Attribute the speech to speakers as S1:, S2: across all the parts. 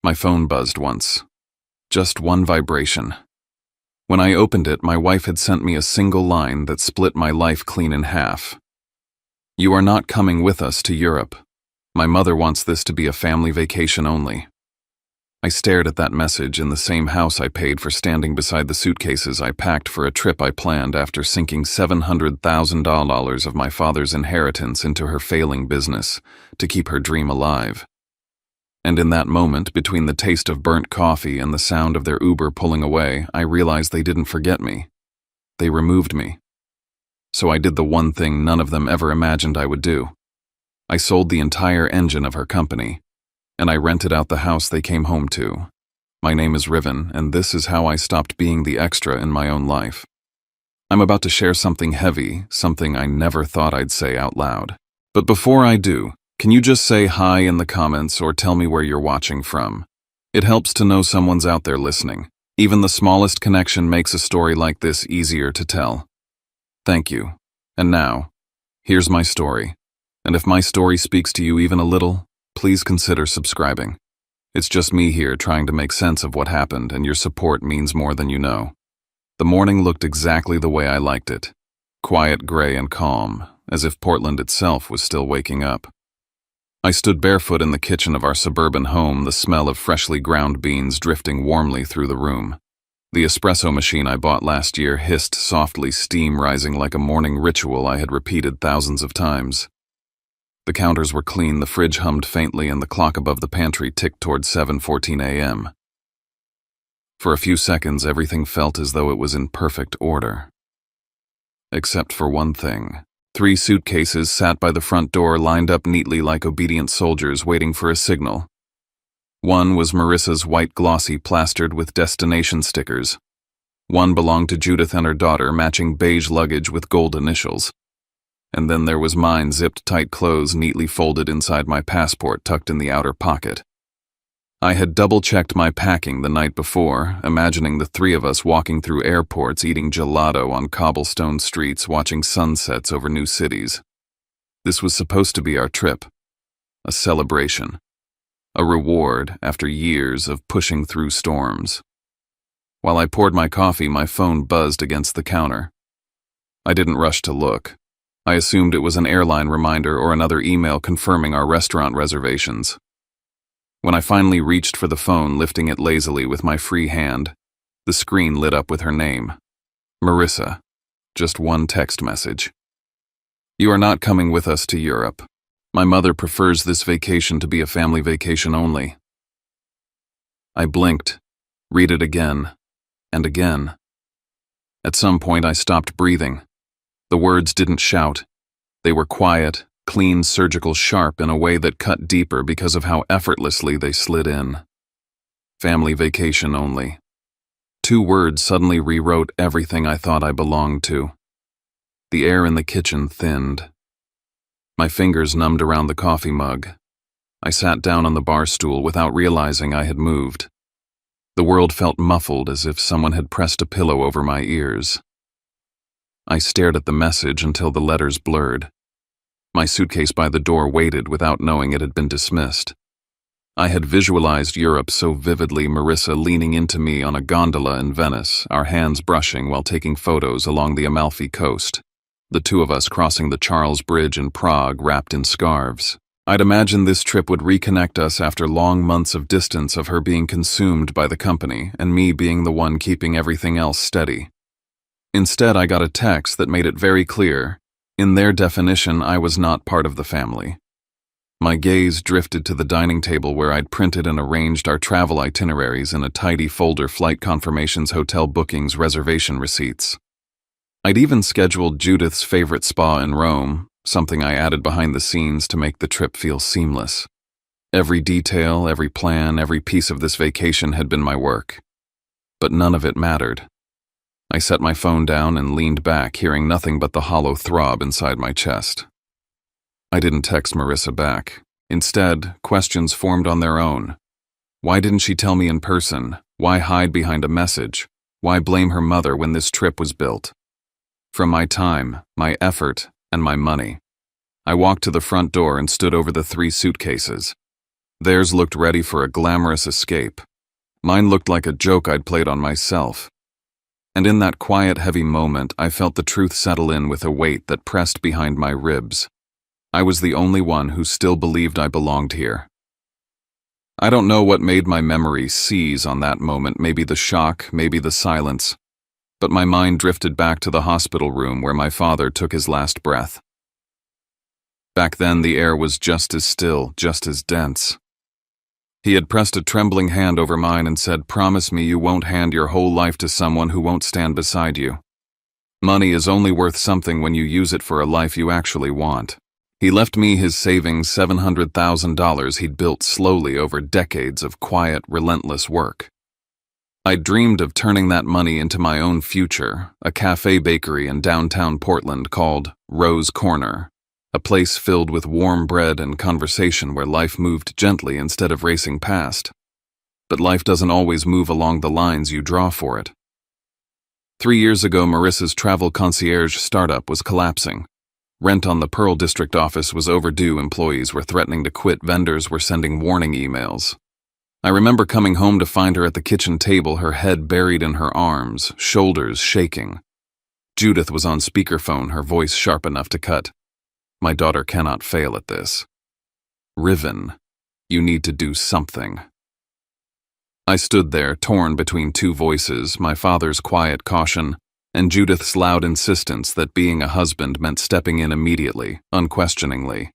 S1: My phone buzzed once. Just one vibration. When I opened it, my wife had sent me a single line that split my life clean in half. "You are not coming with us to Europe. My mother wants this to be a family vacation only." I stared at that message in the same house I paid for, standing beside the suitcases I packed for a trip I planned after sinking $700,000 of my father's inheritance into her failing business to keep her dream alive. And in that moment, between the taste of burnt coffee and the sound of their Uber pulling away, I realized they didn't forget me. They removed me. So I did the one thing none of them ever imagined I would do. I sold the entire engine of her company, and I rented out the house they came home to. My name is Riven, and this is how I stopped being the extra in my own life. I'm about to share something heavy, something I never thought I'd say out loud. But before I do, can you just say hi in the comments or tell me where you're watching from? It helps to know someone's out there listening. Even the smallest connection makes a story like this easier to tell. Thank you. And now, here's my story. And if my story speaks to you even a little, please consider subscribing. It's just me here trying to make sense of what happened, and your support means more than you know. The morning looked exactly the way I liked it. Quiet, gray, and calm, as if Portland itself was still waking up. I stood barefoot in the kitchen of our suburban home, the smell of freshly ground beans drifting warmly through the room. The espresso machine I bought last year hissed softly, steam rising like a morning ritual I had repeated thousands of times. The counters were clean, the fridge hummed faintly, and the clock above the pantry ticked toward 7:14 a.m. For a few seconds, everything felt as though it was in perfect order. Except for one thing. 3 suitcases sat by the front door, lined up neatly like obedient soldiers waiting for a signal. One was Marissa's, white glossy, plastered with destination stickers. One belonged to Judith and her daughter, matching beige luggage with gold initials. And then there was mine, zipped tight clothes neatly folded inside my passport tucked in the outer pocket. I had double-checked my packing the night before, imagining the 3 of us walking through airports, eating gelato on cobblestone streets, watching sunsets over new cities. This was supposed to be our trip. A celebration. A reward after years of pushing through storms. While I poured my coffee, my phone buzzed against the counter. I didn't rush to look. I assumed it was an airline reminder or another email confirming our restaurant reservations. When I finally reached for the phone, lifting it lazily with my free hand, the screen lit up with her name. Marissa. Just one text message. "You are not coming with us to Europe. My mother prefers this vacation to be a family vacation only." I blinked, read it again, and again. At some point I stopped breathing. The words didn't shout. They were quiet, clean, surgical, sharp in a way that cut deeper because of how effortlessly they slid in. Family vacation only. 2 words suddenly rewrote everything I thought I belonged to. The air in the kitchen thinned. My fingers numbed around the coffee mug. I sat down on the bar stool without realizing I had moved. The world felt muffled, as if someone had pressed a pillow over my ears. I stared at the message until the letters blurred. My suitcase by the door waited without knowing it had been dismissed. I had visualized Europe so vividly, Marissa leaning into me on a gondola in Venice, our hands brushing while taking photos along the Amalfi coast. The 2 of us crossing the Charles Bridge in Prague, wrapped in scarves. I'd imagined this trip would reconnect us after long months of distance, of her being consumed by the company and me being the one keeping everything else steady. Instead, I got a text that made it very clear. In their definition, I was not part of the family. My gaze drifted to the dining table where I'd printed and arranged our travel itineraries in a tidy folder: flight confirmations, hotel bookings, reservation receipts. I'd even scheduled Judith's favorite spa in Rome, something I added behind the scenes to make the trip feel seamless. Every detail, every plan, every piece of this vacation had been my work. But none of it mattered. I set my phone down and leaned back, hearing nothing but the hollow throb inside my chest. I didn't text Marissa back. Instead, questions formed on their own. Why didn't she tell me in person? Why hide behind a message? Why blame her mother when this trip was built? From my time, my effort, and my money. I walked to the front door and stood over the 3 suitcases. Theirs looked ready for a glamorous escape. Mine looked like a joke I'd played on myself. And in that quiet, heavy moment, I felt the truth settle in with a weight that pressed behind my ribs. I was the only one who still believed I belonged here. I don't know what made my memory seize on that moment, maybe the shock, maybe the silence. But my mind drifted back to the hospital room where my father took his last breath. Back then, the air was just as still, just as dense. He had pressed a trembling hand over mine and said, "Promise me you won't hand your whole life to someone who won't stand beside you. Money is only worth something when you use it for a life you actually want." He left me his savings $700,000 he'd built slowly over decades of quiet, relentless work. I dreamed of turning that money into my own future, a cafe bakery in downtown Portland called Rose Corner, a place filled with warm bread and conversation where life moved gently instead of racing past. But life doesn't always move along the lines you draw for it. 3 years ago, Marissa's travel concierge startup was collapsing. Rent on the Pearl District office was overdue, employees were threatening to quit, vendors were sending warning emails. I remember coming home to find her at the kitchen table, her head buried in her arms, shoulders shaking. Judith was on speakerphone, her voice sharp enough to cut. "My daughter cannot fail at this. Riven, you need to do something." I stood there, torn between two voices, my father's quiet caution and Judith's loud insistence that being a husband meant stepping in immediately, unquestioningly.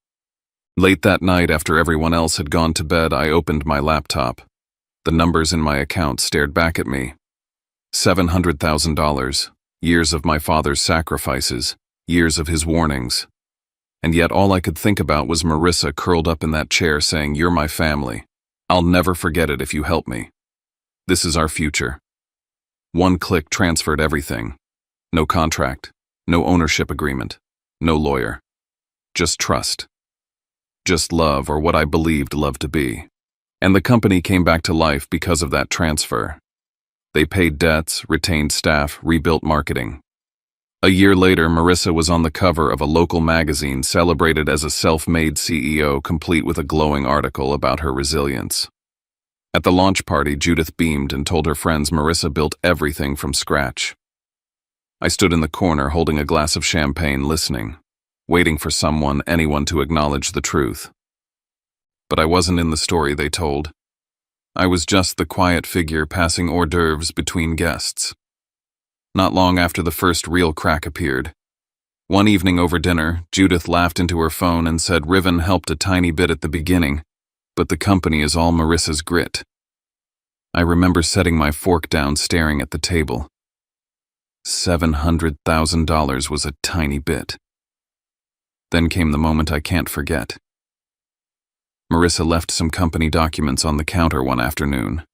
S1: Late that night, after everyone else had gone to bed, I opened my laptop. The numbers in my account stared back at me. $700,000, years of my father's sacrifices, years of his warnings. And yet all I could think about was Marissa curled up in that chair saying, "You're my family. I'll never forget it if you help me. This is our future." One click transferred everything. No contract, no ownership agreement, no lawyer. Just trust. Just love, or what I believed love to be. And the company came back to life because of that transfer. They paid debts, retained staff, rebuilt marketing. A year later, Marissa was on the cover of a local magazine, celebrated as a self-made CEO, complete with a glowing article about her resilience. At the launch party, Judith beamed and told her friends Marissa built everything from scratch. I stood in the corner holding a glass of champagne, listening, waiting for anyone to acknowledge the truth. But I wasn't in the story they told. I was just the quiet figure passing hors d'oeuvres between guests. Not long after the first real crack appeared. One evening over dinner, Judith laughed into her phone and said Riven helped a tiny bit at the beginning, but the company is all Marissa's grit. I remember setting my fork down, staring at the table. $700,000 was a tiny bit. Then came the moment I can't forget. Marissa left some company documents on the counter one afternoon.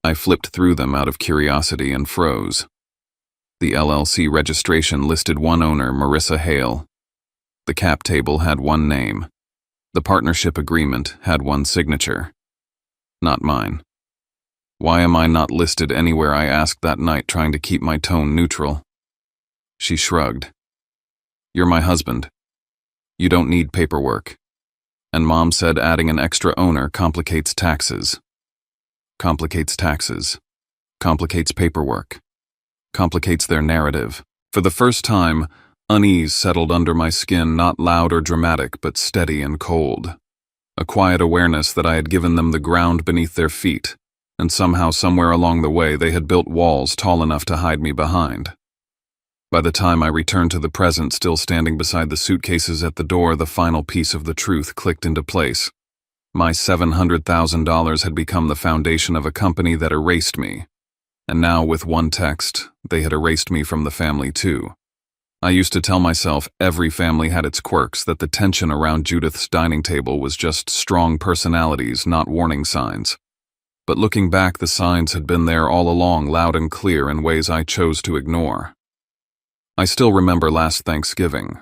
S1: I flipped through them out of curiosity and froze. The LLC registration listed one owner, Marissa Hale. The cap table had one name. The partnership agreement had one signature. Not mine. Why am I not listed anywhere, I asked that night, trying to keep my tone neutral. She shrugged. "You're my husband. You don't need paperwork." And Mom said adding an extra owner complicates taxes. Complicates taxes. Complicates paperwork. Complicates their narrative. For the first time, unease settled under my skin, not loud or dramatic, but steady and cold. A quiet awareness that I had given them the ground beneath their feet, and somehow, somewhere along the way, they had built walls tall enough to hide me behind. By the time I returned to the present, still standing beside the suitcases at the door, the final piece of the truth clicked into place. My $700,000 had become the foundation of a company that erased me. And now, with one text, they had erased me from the family too. I used to tell myself every family had its quirks, that the tension around Judith's dining table was just strong personalities, not warning signs. But looking back, the signs had been there all along, loud and clear in ways I chose to ignore. I still remember last Thanksgiving.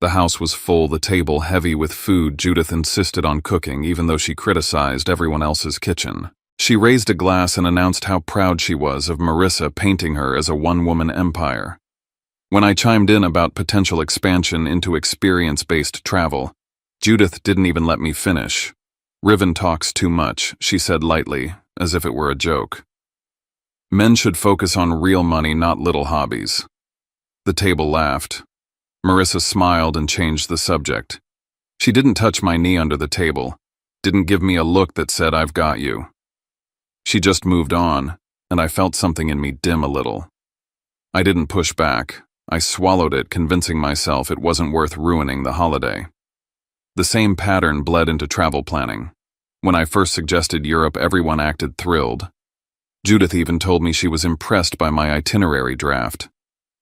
S1: The house was full, the table heavy with food Judith insisted on cooking, even though she criticized everyone else's kitchen. She raised a glass and announced how proud she was of Marissa painting her as a one-woman empire. When I chimed in about potential expansion into experience-based travel, Judith didn't even let me finish. Riven talks too much, she said lightly, as if it were a joke. Men should focus on real money, not little hobbies. The table laughed. Marissa smiled and changed the subject. She didn't touch my knee under the table, didn't give me a look that said, "I've got you." She just moved on, and I felt something in me dim a little. I didn't push back. I swallowed it, convincing myself it wasn't worth ruining the holiday. The same pattern bled into travel planning. When I first suggested Europe, everyone acted thrilled. Judith even told me she was impressed by my itinerary draft.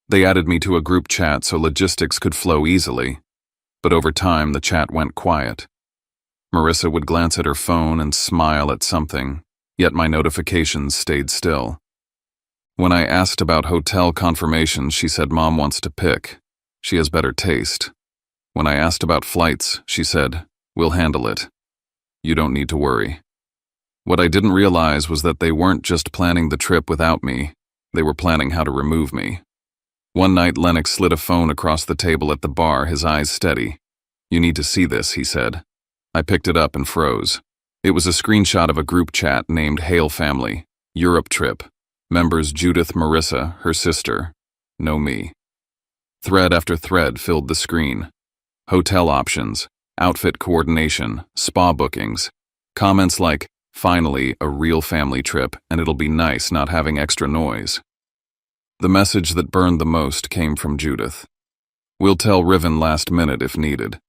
S1: They added me to a group chat so logistics could flow easily, but over time the chat went quiet. Marissa would glance at her phone and smile at something, yet my notifications stayed still. When I asked about hotel confirmations, she said Mom wants to pick. She has better taste. When I asked about flights, she said, "We'll handle it. You don't need to worry." What I didn't realize was that they weren't just planning the trip without me, they were planning how to remove me. One night, Lennox slid a phone across the table at the bar, his eyes steady. "You need to see this," he said. I picked it up and froze. It was a screenshot of a group chat named Hale Family, Europe Trip. Members Judith, Marissa, her sister, no me. Thread after thread filled the screen. Hotel options, outfit coordination, spa bookings. Comments like, "Finally, a real family trip, and it'll be nice not having extra noise." The message that burned the most came from Judith. "We'll tell Riven last minute if needed.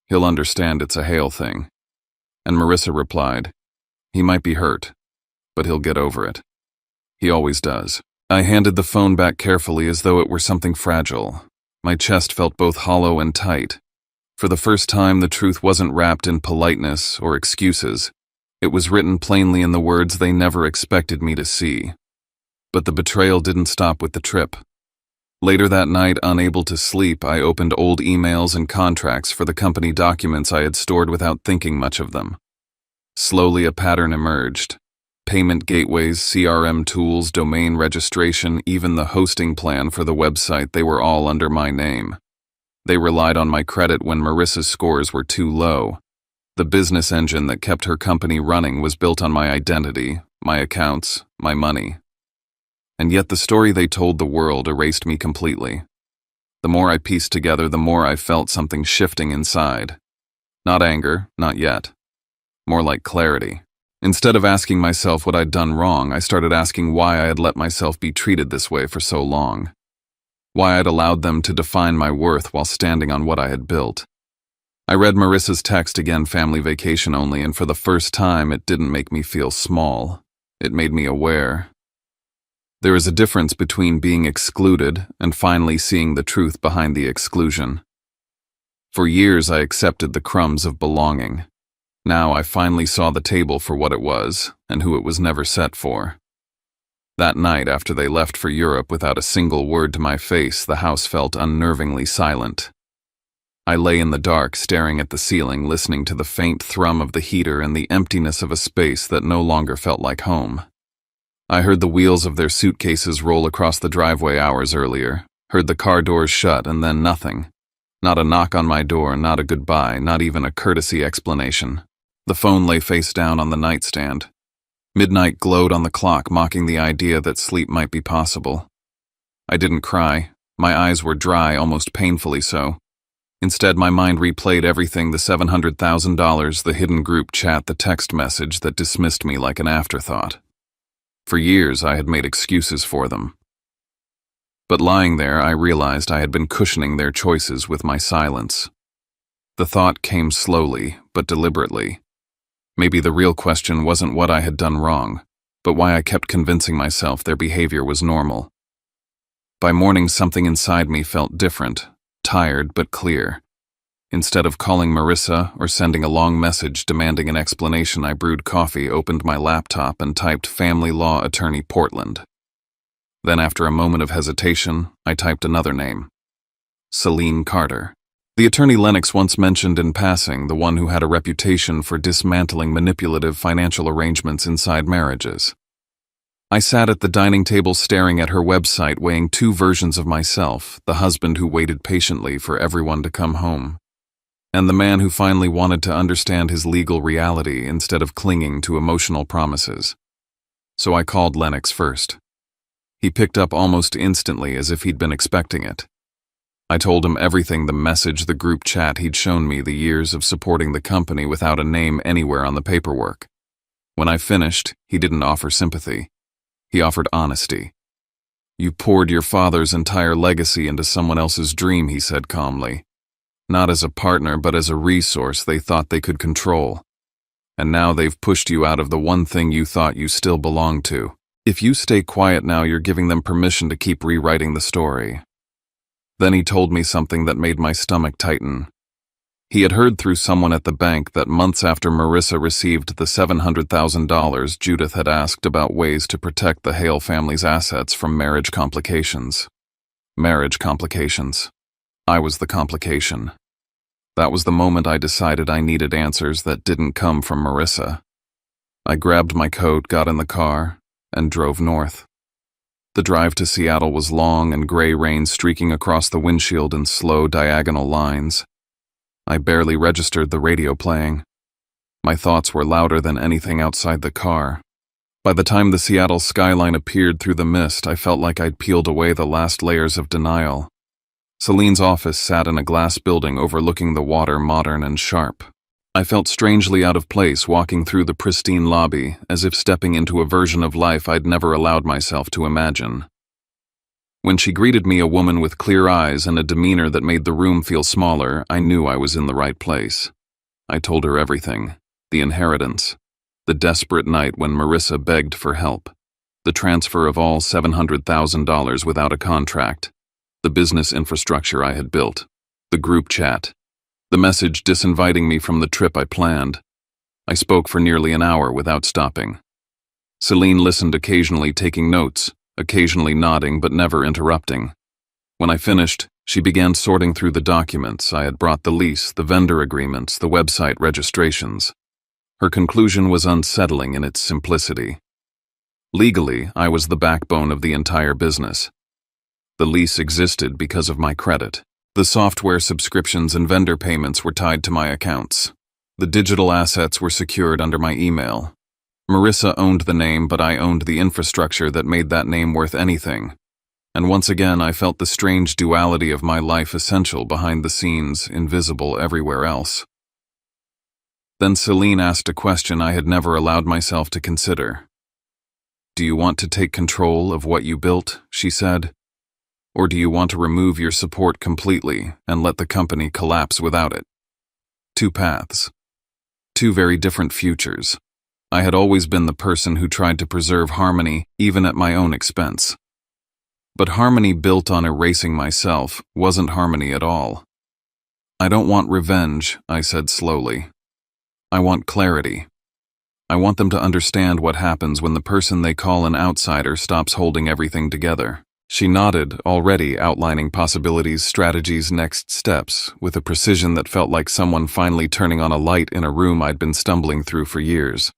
S1: He'll understand it's a Hale thing." And Marissa replied, "He might be hurt, but he'll get over it. He always does." I handed the phone back carefully as though it were something fragile. My chest felt both hollow and tight. For the first time, the truth wasn't wrapped in politeness or excuses. It was written plainly in the words they never expected me to see. But the betrayal didn't stop with the trip. Later that night, unable to sleep, I opened old emails and contracts for the company documents I had stored without thinking much of them. Slowly, a pattern emerged. Payment gateways, CRM tools, domain registration, even the hosting plan for the website, they were all under my name. They relied on my credit when Marissa's scores were too low. The business engine that kept her company running was built on my identity, my accounts, my money. And yet the story they told the world erased me completely. The more I pieced together, the more I felt something shifting inside. Not anger, not yet. More like clarity. Instead of asking myself what I'd done wrong, I started asking why I had let myself be treated this way for so long. Why I'd allowed them to define my worth while standing on what I had built. I read Marissa's text again, family vacation only, and for the first time it didn't make me feel small. It made me aware. There is a difference between being excluded and finally seeing the truth behind the exclusion. For years I accepted the crumbs of belonging. Now I finally saw the table for what it was, and who it was never set for. That night, after they left for Europe without a single word to my face, the house felt unnervingly silent. I lay in the dark, staring at the ceiling, listening to the faint thrum of the heater and the emptiness of a space that no longer felt like home. I heard the wheels of their suitcases roll across the driveway hours earlier, heard the car doors shut, and then nothing. Not a knock on my door, not a goodbye, not even a courtesy explanation. The phone lay face down on the nightstand. Midnight glowed on the clock, mocking the idea that sleep might be possible. I didn't cry. My eyes were dry, almost painfully so. Instead, my mind replayed everything: the $700,000, the hidden group chat, the text message that dismissed me like an afterthought. For years, I had made excuses for them. But lying there, I realized I had been cushioning their choices with my silence. The thought came slowly, but deliberately. Maybe the real question wasn't what I had done wrong, but why I kept convincing myself their behavior was normal. By morning, something inside me felt different, tired but clear. Instead of calling Marissa or sending a long message demanding an explanation, I brewed coffee, opened my laptop, and typed "Family Law Attorney Portland." Then, after a moment of hesitation, I typed another name: Celine Carter. The attorney Lennox once mentioned in passing, the one who had a reputation for dismantling manipulative financial arrangements inside marriages. I sat at the dining table staring at her website, weighing two versions of myself: the husband who waited patiently for everyone to come home, and the man who finally wanted to understand his legal reality instead of clinging to emotional promises. So I called Lennox first. He picked up almost instantly, as if he'd been expecting it. I told him everything, the message, the group chat he'd shown me, the years of supporting the company without a name anywhere on the paperwork. When I finished, he didn't offer sympathy. He offered honesty. "You poured your father's entire legacy into someone else's dream," he said calmly. "Not as a partner, but as a resource they thought they could control. And now they've pushed you out of the one thing you thought you still belonged to. If you stay quiet now, you're giving them permission to keep rewriting the story." Then he told me something that made my stomach tighten. He had heard through someone at the bank that months after Marissa received the $700,000, Judith had asked about ways to protect the Hale family's assets from marriage complications. Marriage complications. I was the complication. That was the moment I decided I needed answers that didn't come from Marissa. I grabbed my coat, got in the car, and drove north. The drive to Seattle was long, and gray rain streaking across the windshield in slow diagonal lines. I barely registered the radio playing. My thoughts were louder than anything outside the car. By the time the Seattle skyline appeared through the mist, I felt like I'd peeled away the last layers of denial. Celine's office sat in a glass building overlooking the water, modern and sharp. I felt strangely out of place walking through the pristine lobby, as if stepping into a version of life I'd never allowed myself to imagine. When she greeted me, a woman with clear eyes and a demeanor that made the room feel smaller, I knew I was in the right place. I told her everything: the inheritance, the desperate night when Marissa begged for help, the transfer of all $700,000 without a contract, the business infrastructure I had built, the group chat, the message disinviting me from the trip I planned. I spoke for nearly an hour without stopping. Celine listened, occasionally taking notes, occasionally nodding but never interrupting. When I finished, she began sorting through the documents. I had brought the lease, the vendor agreements, the website registrations. Her conclusion was unsettling in its simplicity. Legally, I was the backbone of the entire business. The lease existed because of my credit. The software subscriptions and vendor payments were tied to my accounts. The digital assets were secured under my email. Marissa owned the name, but I owned the infrastructure that made that name worth anything. And once again, I felt the strange duality of my life, essential behind the scenes, invisible everywhere else. Then Celine asked a question I had never allowed myself to consider. "Do you want to take control of what you built?" she said. "Or do you want to remove your support completely and let the company collapse without it?" Two paths. Two very different futures. I had always been the person who tried to preserve harmony, even at my own expense. But harmony built on erasing myself wasn't harmony at all. "I don't want revenge," I said slowly. "I want clarity. I want them to understand what happens when the person they call an outsider stops holding everything together." She nodded, already outlining possibilities, strategies, next steps, with a precision that felt like someone finally turning on a light in a room I'd been stumbling through for years.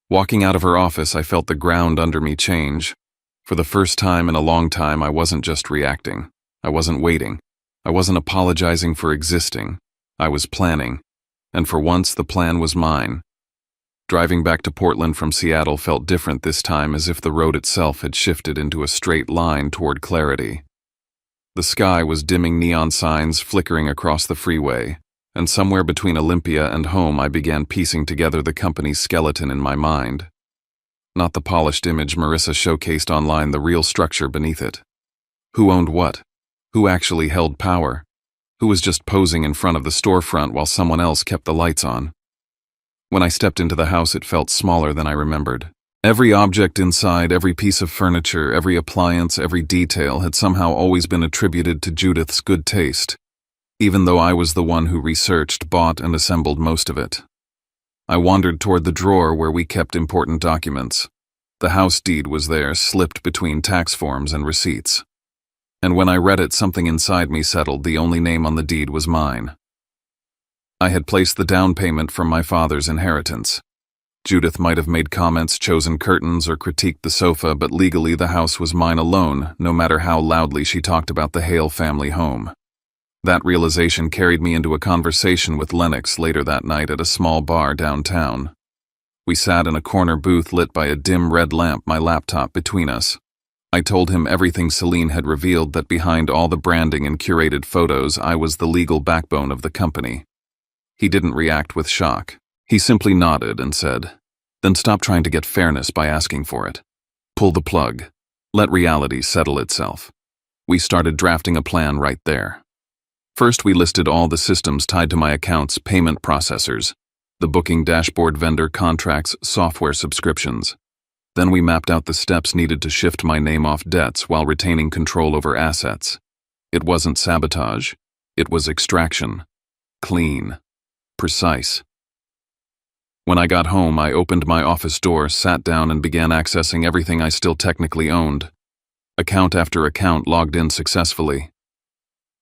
S1: Walking out of her office, I felt the ground under me change. For the first time in a long time, I wasn't just reacting. I wasn't waiting. I wasn't apologizing for existing. I was planning. And for once, the plan was mine. Driving back to Portland from Seattle felt different this time, as if the road itself had shifted into a straight line toward clarity. The sky was dimming, neon signs flickering across the freeway, and somewhere between Olympia and home I began piecing together the company's skeleton in my mind. Not the polished image Marissa showcased online, the real structure beneath it. Who owned what? Who actually held power? Who was just posing in front of the storefront while someone else kept the lights on? When I stepped into the house, it felt smaller than I remembered. Every object inside, every piece of furniture, every appliance, every detail had somehow always been attributed to Judith's good taste, even though I was the one who researched, bought, and assembled most of it. I wandered toward the drawer where we kept important documents. The house deed was there, slipped between tax forms and receipts. And when I read it, something inside me settled. The only name on the deed was mine. I had placed the down payment from my father's inheritance. Judith might have made comments, chosen curtains, or critiqued the sofa, but legally the house was mine alone, no matter how loudly she talked about the Hale family home. That realization carried me into a conversation with Lennox later that night at a small bar downtown. We sat in a corner booth lit by a dim red lamp, my laptop between us. I told him everything Celine had revealed, that behind all the branding and curated photos, I was the legal backbone of the company. He didn't react with shock. He simply nodded and said, "Then stop trying to get fairness by asking for it. Pull the plug. Let reality settle itself." We started drafting a plan right there. First, we listed all the systems tied to my accounts, payment processors, the booking dashboard, vendor contracts, software subscriptions. Then we mapped out the steps needed to shift my name off debts while retaining control over assets. It wasn't sabotage. It was extraction. Clean. Precise. When I got home, I opened my office door, sat down, and began accessing everything I still technically owned. Account after account logged in successfully.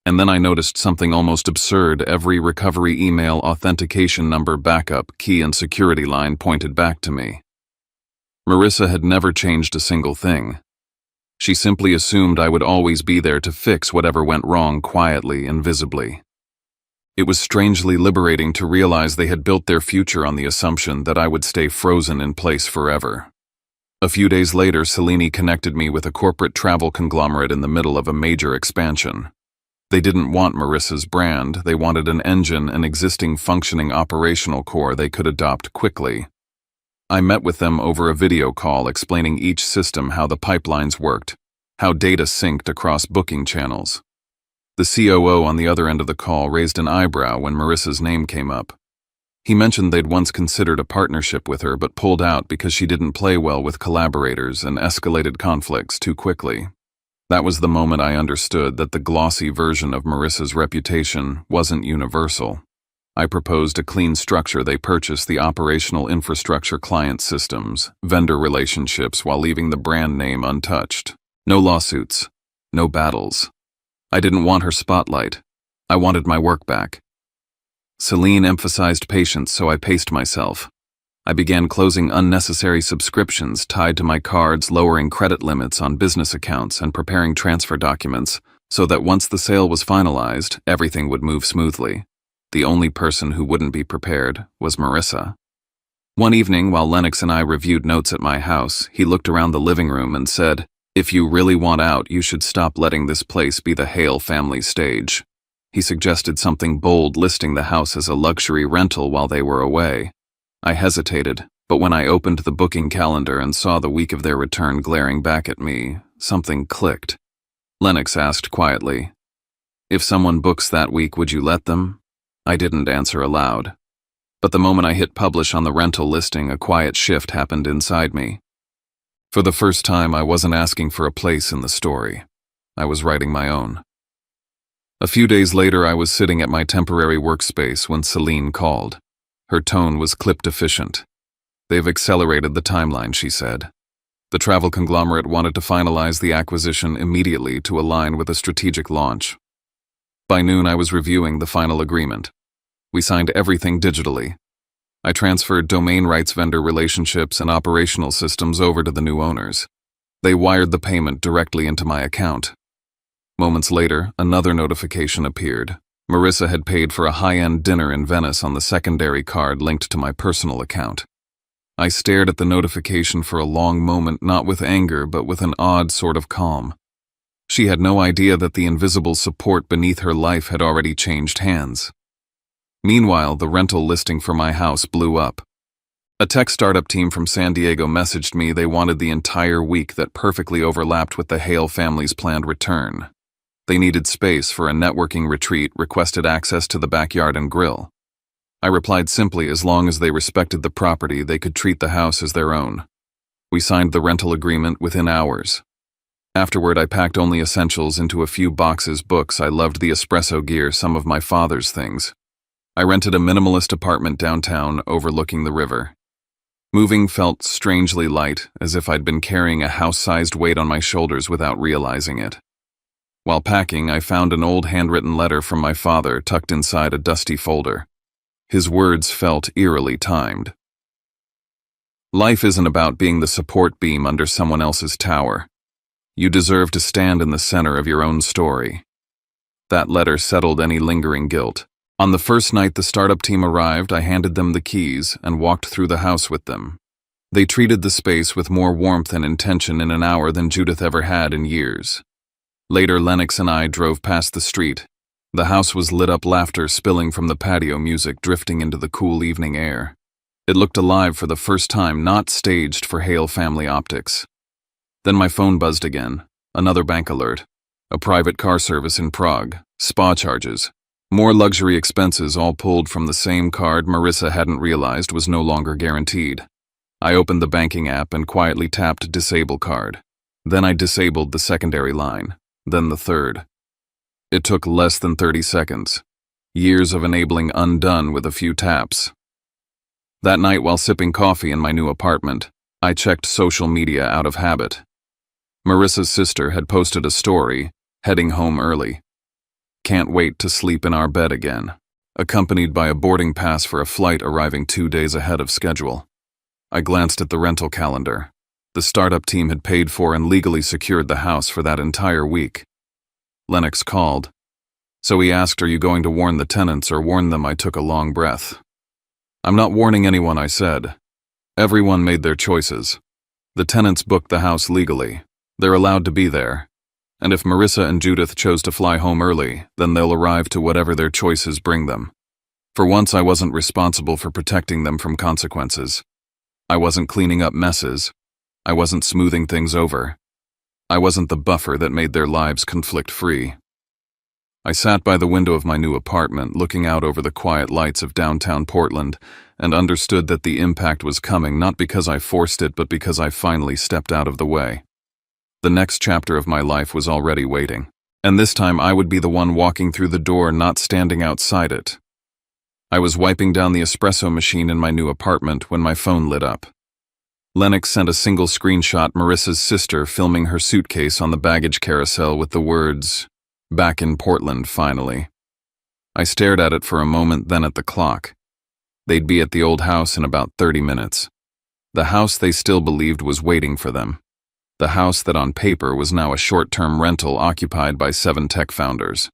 S1: And then I noticed something almost absurd. Every recovery email, authentication number, backup, key, and security line pointed back to me. Marissa had never changed a single thing. She simply assumed I would always be there to fix whatever went wrong, quietly and visibly. It was strangely liberating to realize they had built their future on the assumption that I would stay frozen in place forever. A few days later, Celine connected me with a corporate travel conglomerate in the middle of a major expansion. They didn't want Marissa's brand. They wanted an engine, an existing functioning operational core they could adopt quickly. I met with them over a video call, explaining each system, how the pipelines worked, how data synced across booking channels. The COO on the other end of the call raised an eyebrow when Marissa's name came up. He mentioned they'd once considered a partnership with her but pulled out because she didn't play well with collaborators and escalated conflicts too quickly. That was the moment I understood that the glossy version of Marissa's reputation wasn't universal. I proposed a clean structure. They purchased the operational infrastructure, client systems, vendor relationships, while leaving the brand name untouched. No lawsuits. No battles. I didn't want her spotlight. I wanted my work back. Celine emphasized patience, so I paced myself. I began closing unnecessary subscriptions tied to my cards, lowering credit limits on business accounts, and preparing transfer documents so that once the sale was finalized, everything would move smoothly. The only person who wouldn't be prepared was Marissa. One evening, while Lennox and I reviewed notes at my house, he looked around the living room and said, "If you really want out, you should stop letting this place be the Hale family stage." He suggested something bold, listing the house as a luxury rental while they were away. I hesitated, but when I opened the booking calendar and saw the week of their return glaring back at me, something clicked. Lennox asked quietly, "If someone books that week, would you let them?" I didn't answer aloud. But the moment I hit publish on the rental listing, a quiet shift happened inside me. For the first time, I wasn't asking for a place in the story. I was writing my own. A few days later, I was sitting at my temporary workspace when Celine called. Her tone was clipped efficient. "They've accelerated the timeline," she said. The travel conglomerate wanted to finalize the acquisition immediately to align with a strategic launch. By noon, I was reviewing the final agreement. We signed everything digitally. I transferred domain rights, vendor relationships, and operational systems over to the new owners. They wired the payment directly into my account. Moments later, another notification appeared. Marissa had paid for a high-end dinner in Venice on the secondary card linked to my personal account. I stared at the notification for a long moment, not with anger, but with an odd sort of calm. She had no idea that the invisible support beneath her life had already changed hands. Meanwhile, the rental listing for my house blew up. A tech startup team from San Diego messaged me. They wanted the entire week that perfectly overlapped with the Hale family's planned return. They needed space for a networking retreat, requested access to the backyard and grill. I replied simply, as long as they respected the property, they could treat the house as their own. We signed the rental agreement within hours. Afterward, I packed only essentials into a few boxes, books. I loved the espresso gear, some of my father's things. I rented a minimalist apartment downtown overlooking the river. Moving felt strangely light, as if I'd been carrying a house-sized weight on my shoulders without realizing it. While packing, I found an old handwritten letter from my father tucked inside a dusty folder. His words felt eerily timed. "Life isn't about being the support beam under someone else's tower. You deserve to stand in the center of your own story." That letter settled any lingering guilt. On the first night the startup team arrived, I handed them the keys and walked through the house with them. They treated the space with more warmth and intention in an hour than Judith ever had in years. Later, Lennox and I drove past the street. The house was lit up, laughter spilling from the patio, music drifting into the cool evening air. It looked alive for the first time, not staged for Hale family optics. Then my phone buzzed again. Another bank alert. A private car service in Prague. Spa charges. More luxury expenses, all pulled from the same card Marissa hadn't realized was no longer guaranteed. I opened the banking app and quietly tapped Disable Card. Then I disabled the secondary line. Then the third. It took less than 30 seconds. Years of enabling undone with a few taps. That night, while sipping coffee in my new apartment, I checked social media out of habit. Marissa's sister had posted a story, heading home early. Can't wait to sleep in our bed again, accompanied by a boarding pass for a flight arriving 2 days ahead of schedule. I glanced at the rental calendar. The startup team had paid for and legally secured the house for that entire week. Lennox called. So he asked, "Are you going to warn the tenants or warn them?" I took a long breath. "I'm not warning anyone," I said. Everyone made their choices. The tenants booked the house legally. They're allowed to be there. And if Marissa and Judith chose to fly home early, then they'll arrive to whatever their choices bring them. For once, I wasn't responsible for protecting them from consequences. I wasn't cleaning up messes. I wasn't smoothing things over. I wasn't the buffer that made their lives conflict-free. I sat by the window of my new apartment, looking out over the quiet lights of downtown Portland, and understood that the impact was coming, not because I forced it, but because I finally stepped out of the way. The next chapter of my life was already waiting, and this time I would be the one walking through the door, not standing outside it. I was wiping down the espresso machine in my new apartment when my phone lit up. Lennox sent a single screenshot, Marissa's sister filming her suitcase on the baggage carousel with the words, "Back in Portland, finally." I stared at it for a moment, then at the clock. They'd be at the old house in about 30 minutes. The house they still believed was waiting for them. The house that on paper was now a short-term rental occupied by 7 tech founders.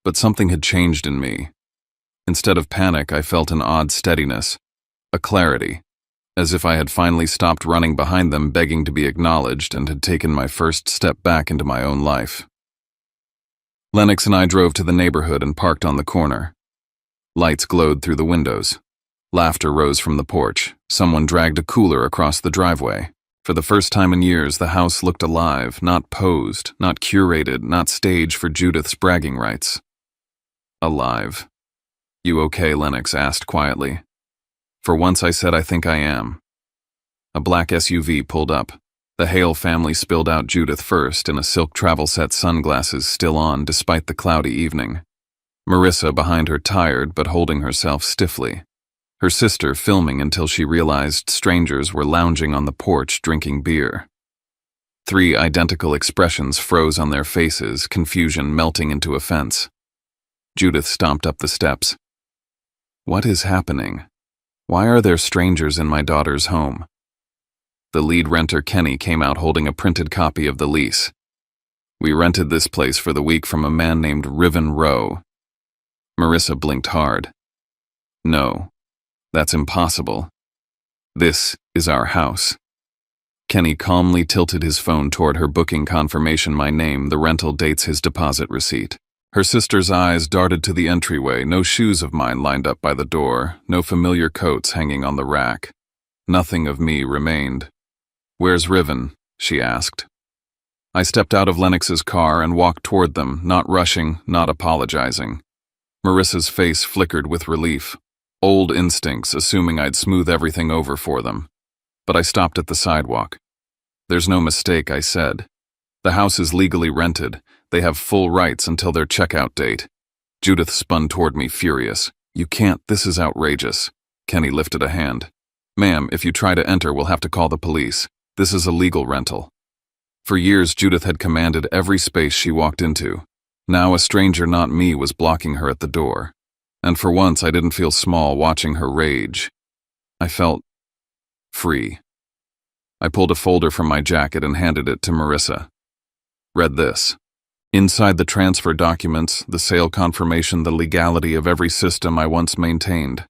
S1: But something had changed in me. Instead of panic, I felt an odd steadiness, a clarity, as if I had finally stopped running behind them begging to be acknowledged and had taken my first step back into my own life. Lennox and I drove to the neighborhood and parked on the corner. Lights glowed through the windows. Laughter rose from the porch. Someone dragged a cooler across the driveway. For the first time in years, the house looked alive, not posed, not curated, not staged for Judith's bragging rights. Alive. "You okay?" Lennox asked quietly. For once I said, "I think I am." A black SUV pulled up. The Hale family spilled out, Judith first, in a silk travel set, sunglasses still on despite the cloudy evening. Marissa behind her, tired but holding herself stiffly. Her sister filming until she realized strangers were lounging on the porch drinking beer. 3 identical expressions froze on their faces, confusion melting into offense. Judith stomped up the steps. "What is happening? Why are there strangers in my daughter's home?" The lead renter, Kenny, came out holding a printed copy of the lease. "We rented this place for the week from a man named Riven Rowe." Marissa blinked hard. "No, that's impossible. This is our house." Kenny calmly tilted his phone toward her booking confirmation, my name, the rental dates, his deposit receipt. Her sister's eyes darted to the entryway, no shoes of mine lined up by the door, no familiar coats hanging on the rack. Nothing of me remained. "Where's Riven?" she asked. I stepped out of Lennox's car and walked toward them, not rushing, not apologizing. Marissa's face flickered with relief. Old instincts, assuming I'd smooth everything over for them. But I stopped at the sidewalk. "There's no mistake," I said. "The house is legally rented. They have full rights until their checkout date." Judith spun toward me, furious. "You can't, this is outrageous." Kenny lifted a hand. "Ma'am, if you try to enter, we'll have to call the police. This is a legal rental." For years, Judith had commanded every space she walked into. Now a stranger, not me, was blocking her at the door. And for once, I didn't feel small watching her rage. I felt free. I pulled a folder from my jacket and handed it to Marissa. "Read this." Inside the transfer documents, the sale confirmation, the legality of every system I once maintained.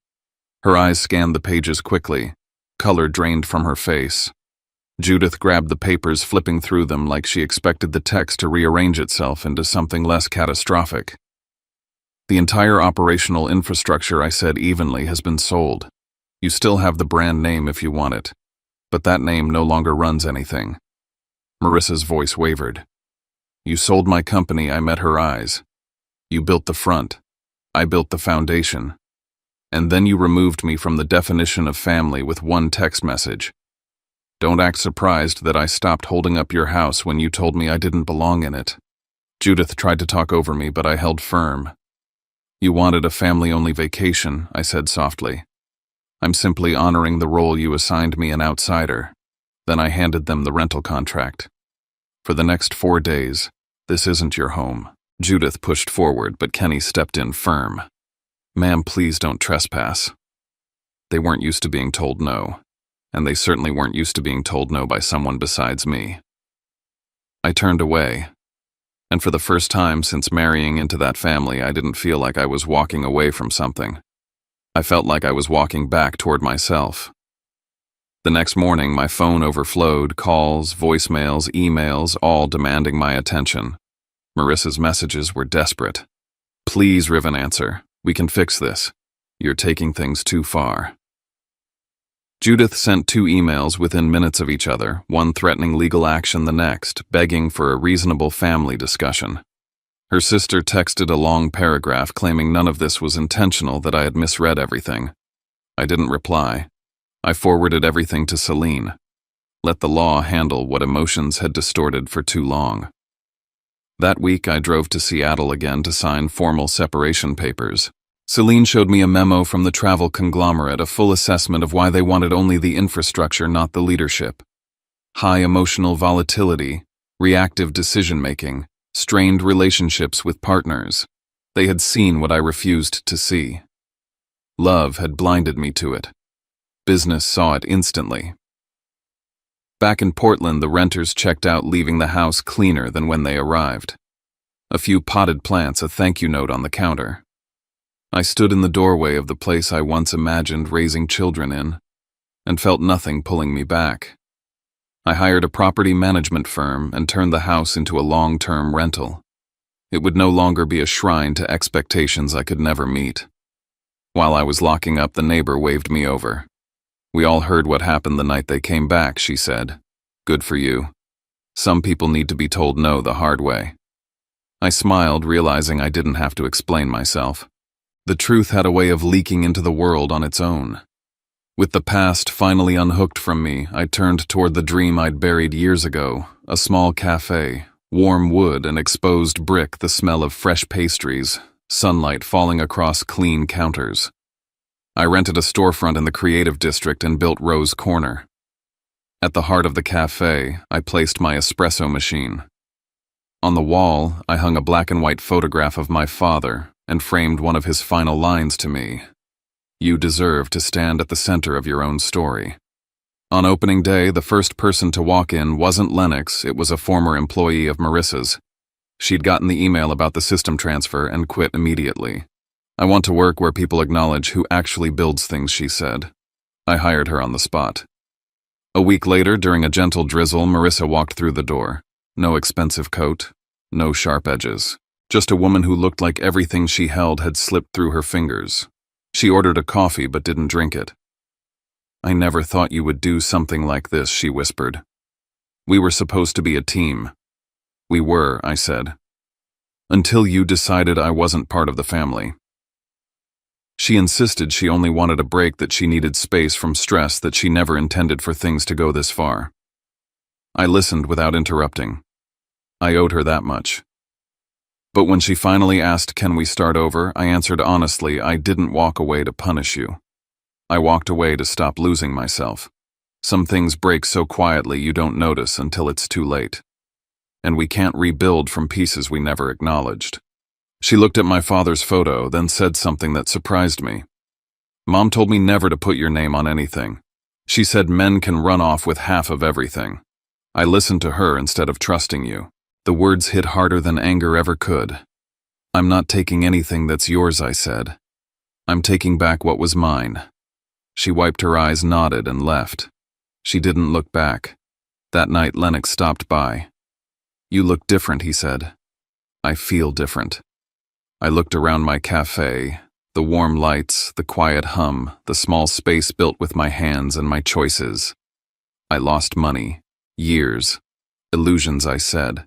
S1: Her eyes scanned the pages quickly. Color drained from her face. Judith grabbed the papers, flipping through them like she expected the text to rearrange itself into something less catastrophic. The entire operational infrastructure, I said evenly, has been sold. You still have the brand name if you want it, but that name no longer runs anything. Marissa's voice wavered. You sold my company, I met her eyes. You built the front. I built the foundation. And then you removed me from the definition of family with one text message. Don't act surprised that I stopped holding up your house when you told me I didn't belong in it. Judith tried to talk over me, but I held firm. You wanted a family-only vacation, I said softly. I'm simply honoring the role you assigned me, an outsider. Then I handed them the rental contract. For the next 4 days, this isn't your home. Judith pushed forward, but Kenny stepped in firm. Ma'am, please don't trespass. They weren't used to being told no, and they certainly weren't used to being told no by someone besides me. I turned away, and for the first time since marrying into that family, I didn't feel like I was walking away from something. I felt like I was walking back toward myself. The next morning, my phone overflowed, calls, voicemails, emails, all demanding my attention. Marissa's messages were desperate. Please, Riven, answer. We can fix this. You're taking things too far. Judith sent 2 emails within minutes of each other, one threatening legal action, the next begging for a reasonable family discussion. Her sister texted a long paragraph claiming none of this was intentional, that I had misread everything. I didn't reply. I forwarded everything to Celine. Let the law handle what emotions had distorted for too long. That week, I drove to Seattle again to sign formal separation papers. Celine showed me a memo from the travel conglomerate, a full assessment of why they wanted only the infrastructure, not the leadership. High emotional volatility, reactive decision-making, strained relationships with partners. They had seen what I refused to see. Love had blinded me to it. Business saw it instantly. Back in Portland, the renters checked out, leaving the house cleaner than when they arrived. A few potted plants, a thank you note on the counter. I stood in the doorway of the place I once imagined raising children in, and felt nothing pulling me back. I hired a property management firm and turned the house into a long-term rental. It would no longer be a shrine to expectations I could never meet. While I was locking up, the neighbor waved me over. We all heard what happened the night they came back, she said. Good for you. Some people need to be told no the hard way. I smiled, realizing I didn't have to explain myself. The truth had a way of leaking into the world on its own. With the past finally unhooked from me, I turned toward the dream I'd buried years ago, a small cafe, warm wood and exposed brick, the smell of fresh pastries, sunlight falling across clean counters. I rented a storefront in the creative district and built Rose Corner. At the heart of the cafe, I placed my espresso machine. On the wall, I hung a black and white photograph of my father and framed one of his final lines to me. You deserve to stand at the center of your own story. On opening day, the first person to walk in wasn't Lennox, it was a former employee of Marissa's. She'd gotten the email about the system transfer and quit immediately. I want to work where people acknowledge who actually builds things, she said. I hired her on the spot. A week later, during a gentle drizzle, Marissa walked through the door. No expensive coat, no sharp edges. Just a woman who looked like everything she held had slipped through her fingers. She ordered a coffee but didn't drink it. I never thought you would do something like this, she whispered. We were supposed to be a team. We were, I said. Until you decided I wasn't part of the family. She insisted she only wanted a break, that she needed space from stress, that she never intended for things to go this far. I listened without interrupting. I owed her that much. But when she finally asked, "Can we start over?" I answered honestly, I didn't walk away to punish you. I walked away to stop losing myself. Some things break so quietly you don't notice until it's too late. And we can't rebuild from pieces we never acknowledged. She looked at my father's photo, then said something that surprised me. Mom told me never to put your name on anything. She said men can run off with half of everything. I listened to her instead of trusting you. The words hit harder than anger ever could. I'm not taking anything that's yours, I said. I'm taking back what was mine. She wiped her eyes, nodded, and left. She didn't look back. That night, Lennox stopped by. You look different, he said. I feel different. I looked around my cafe, the warm lights, the quiet hum, the small space built with my hands and my choices. I lost money, years, illusions, I said.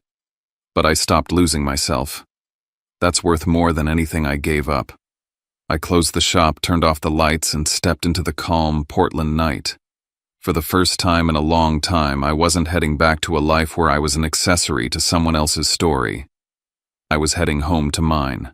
S1: But I stopped losing myself. That's worth more than anything I gave up. I closed the shop, turned off the lights, and stepped into the calm Portland night. For the first time in a long time, I wasn't heading back to a life where I was an accessory to someone else's story. I was heading home to mine.